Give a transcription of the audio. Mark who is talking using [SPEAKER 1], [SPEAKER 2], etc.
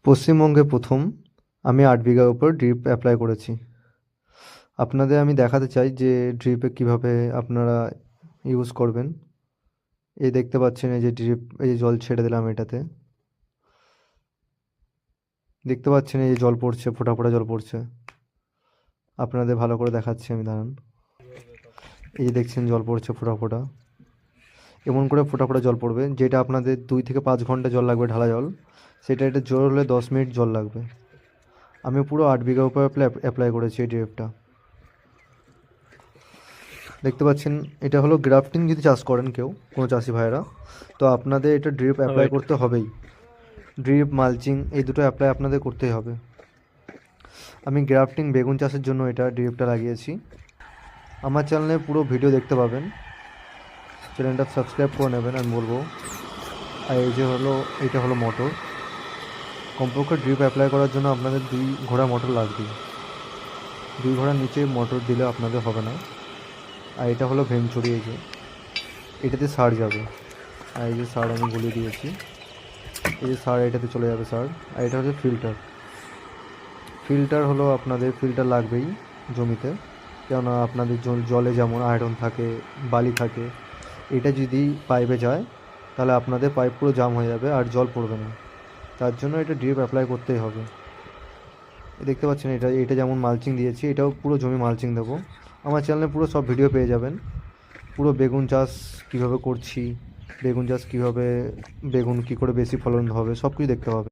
[SPEAKER 1] পশ্চিমবঙ্গে প্রথম আমি 8 বিঘার উপর ড্রিপ অ্যাপ্লাই করেছি। আপনাদের আমি দেখাতে চাই যে ড্রিপে কীভাবে আপনারা ইউজ করবেন। এই দেখতে পাচ্ছেন এই যে ড্রিপ, এই যে জল ছেড়ে দিলাম এটাতে। দেখতে পাচ্ছেন এই যে জল পড়ছে, ফোঁটা ফোঁটা জল পড়ছে। আপনাদের ভালো করে দেখাচ্ছি আমি, দাঁড়ান। এই যে দেখছেন জল পড়ছে ফোঁটা ফোঁটা। এমন করে ফোঁটা ফোঁটা জল পড়বে, যেটা আপনাদের 2 থেকে 5 ঘন্টা জল লাগবে ঢালা জল, সেটা এটা জোর হলে 10 মিনিট জল লাগবে। আমি পুরো 8 বিঘার উপর অ্যাপ্লাই করেছি এই ড্রিপটা। দেখতে পাচ্ছেন এটা হলো গ্রাফটিং। যদি চাষ করেন কেউ, কোনো চাষি ভাইয়েরা, তো আপনাদের এটা ড্রিপ অ্যাপ্লাই করতে হবেই। ড্রিপ, মালচিং এই দুটো অ্যাপ্লাই আপনাদের করতেই হবে। আমি গ্রাফটিং বেগুন চাষের জন্য এটা ড্রিপটা লাগিয়েছি। আমার চ্যানেলে পুরো ভিডিও দেখতে পাবেন, চ্যানেলটা সাবস্ক্রাইব করে নেবেন আমি বলবো। আর এই যে হলো, এটা হলো মোটর। কমপক্ষে ড্রিপ অ্যাপ্লাই করার জন্য আপনাদের 2 ঘোড়া মোটর লাগবে। 2 ঘোড়ার নিচে মোটর দিলে আপনাদের হবে না। আর এটা হলো ভেঞ্চুরি, এই যে এটাতে সার যাবে। আর এই যে সার আমি গুলিয়ে দিয়েছি, এই যে সার এটাতে চলে যাবে সার। আর এটা হচ্ছে ফিল্টার। ফিল্টার হলো আপনাদের ফিল্টার লাগবেই জমিতে, কেননা আপনাদের জলে যেমন আয়রন থাকে, বালি থাকে, এটা যদি পাইপে যায় তাহলে আপনাদের পাইপ পুরো জাম হয়ে যাবে আর জল পড়বে না। তার জন্য এটা ড্রিপ অ্যাপ্লাই করতেই হবে। দেখতে পাচ্ছেন এটা যেমন মালচিং দিয়েছি, এটাও পুরো জমি মালচিং দেবো। আমার চ্যানেলে পুরো সব ভিডিও পেয়ে যাবেন। পুরো বেগুন চাষ কীভাবে করছি, বেগুন চাষ কীভাবে, বেগুন কী করে বেশি ফলন হবে, সব কিছু দেখতে পাবে।